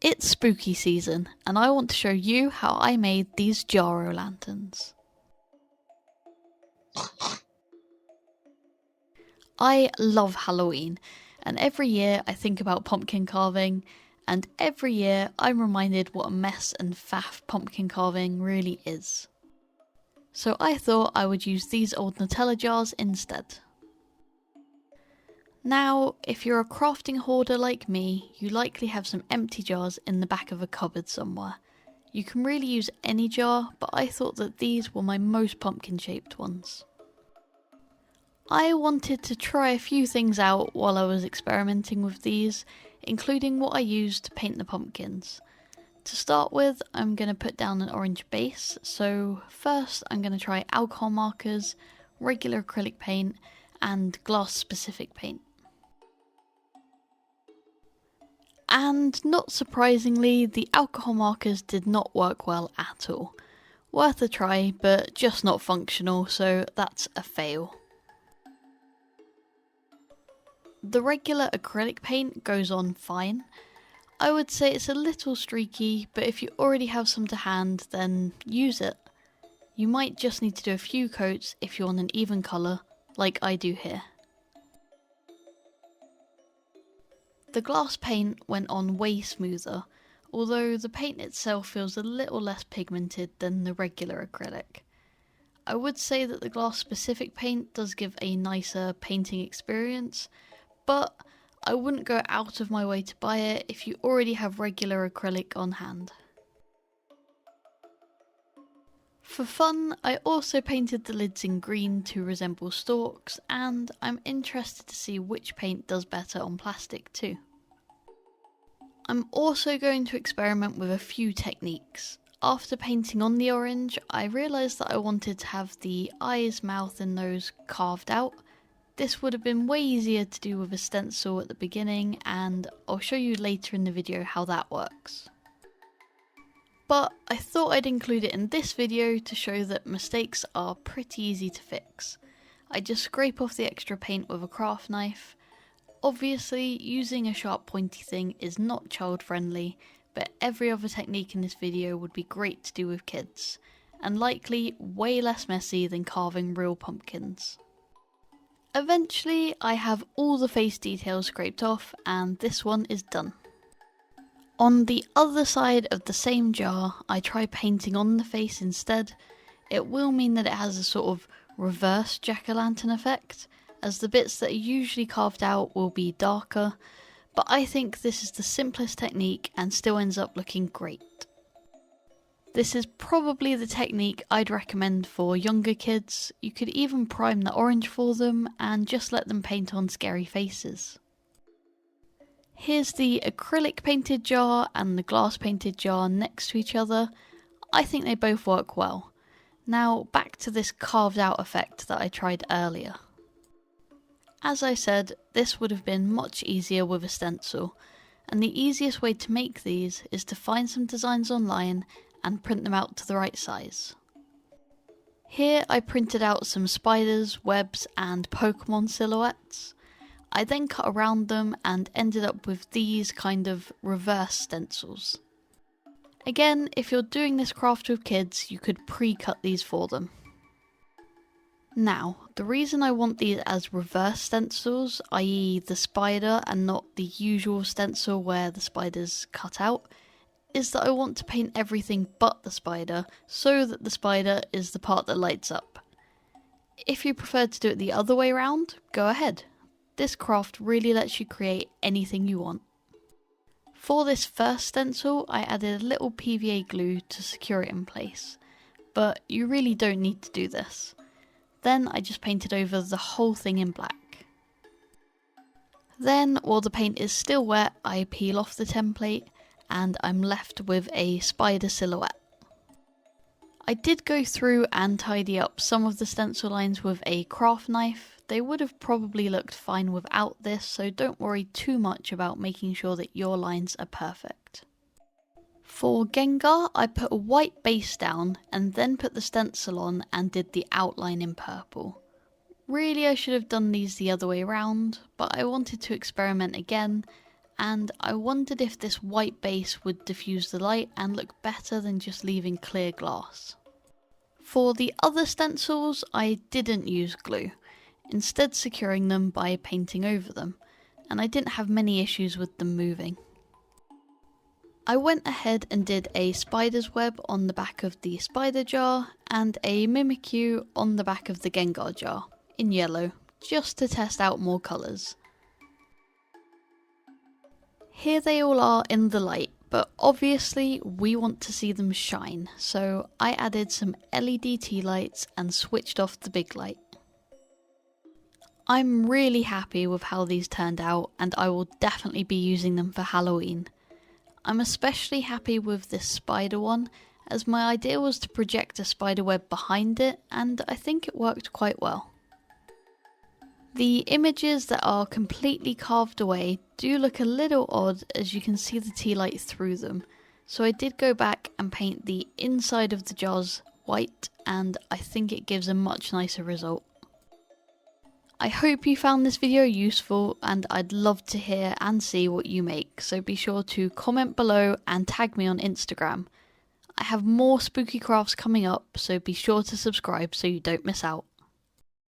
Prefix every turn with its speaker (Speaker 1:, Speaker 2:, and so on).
Speaker 1: It's spooky season, and I want to show you how I made these Jaro lanterns. I love Halloween, and every year I think about pumpkin carving, and every year I'm reminded what a mess and faff pumpkin carving really is. So I thought I would use these old Nutella jars instead. Now, if you're a crafting hoarder like me, you likely have some empty jars in the back of a cupboard somewhere. You can really use any jar, but I thought that these were my most pumpkin shaped ones. I wanted to try a few things out while I was experimenting with these, including what I used to paint the pumpkins. To start with, I'm going to put down an orange base, so first I'm going to try alcohol markers, regular acrylic paint, and glass specific paint. And not surprisingly, the alcohol markers did not work well at all. Worth a try, but just not functional, so that's a fail. The regular acrylic paint goes on fine. I would say it's a little streaky, but if you already have some to hand, then use it. You might just need to do a few coats if you want an even colour, like I do here. The glass paint went on way smoother, although the paint itself feels a little less pigmented than the regular acrylic. I would say that the glass specific paint does give a nicer painting experience, but I wouldn't go out of my way to buy it if you already have regular acrylic on hand. For fun, I also painted the lids in green to resemble stalks, and I'm interested to see which paint does better on plastic too. I'm also going to experiment with a few techniques. After painting on the orange, I realised that I wanted to have the eyes, mouth and nose carved out. This would have been way easier to do with a stencil at the beginning, and I'll show you later in the video how that works. But I thought I'd include it in this video to show that mistakes are pretty easy to fix. I just scrape off the extra paint with a craft knife. Obviously, using a sharp pointy thing is not child friendly, but every other technique in this video would be great to do with kids, and likely way less messy than carving real pumpkins. Eventually, I have all the face details scraped off, and this one is done. On the other side of the same jar, I try painting on the face instead. It will mean that it has a sort of reverse jack-o'-lantern effect, as the bits that are usually carved out will be darker, but I think this is the simplest technique and still ends up looking great. This is probably the technique I'd recommend for younger kids. You could even prime the orange for them and just let them paint on scary faces. Here's the acrylic painted jar and the glass painted jar next to each other. I think they both work well. Now back to this carved out effect that I tried earlier. As I said, this would have been much easier with a stencil, and the easiest way to make these is to find some designs online and print them out to the right size. Here I printed out some spiders, webs and Pokémon silhouettes. I then cut around them and ended up with these kind of reverse stencils. Again, if you're doing this craft with kids, you could pre-cut these for them. Now, the reason I want these as reverse stencils, i.e. the spider and not the usual stencil where the spider's cut out, is that I want to paint everything but the spider so that the spider is the part that lights up. If you prefer to do it the other way around, go ahead. This craft really lets you create anything you want. For this first stencil, I added a little PVA glue to secure it in place, but you really don't need to do this. Then I just painted over the whole thing in black. Then, while the paint is still wet, I peel off the template and I'm left with a spider silhouette. I did go through and tidy up some of the stencil lines with a craft knife. They would have probably looked fine without this, so don't worry too much about making sure that your lines are perfect. For Gengar, I put a white base down and then put the stencil on and did the outline in purple. Really I should have done these the other way around, but I wanted to experiment again, and I wondered if this white base would diffuse the light and look better than just leaving clear glass. For the other stencils, I didn't use glue, instead securing them by painting over them, and I didn't have many issues with them moving. I went ahead and did a spider's web on the back of the spider jar and a Mimikyu on the back of the Gengar jar, in yellow, just to test out more colours. Here they all are in the light, but obviously we want to see them shine, so I added some LED tea lights and switched off the big light. I'm really happy with how these turned out, and I will definitely be using them for Halloween. I'm especially happy with this spider one, as my idea was to project a spider web behind it, and I think it worked quite well. The images that are completely carved away do look a little odd, as you can see the tea light through them, so I did go back and paint the inside of the jars white, and I think it gives a much nicer result. I hope you found this video useful, and I'd love to hear and see what you make, so be sure to comment below and tag me on Instagram. I have more spooky crafts coming up, so be sure to subscribe so you don't miss out.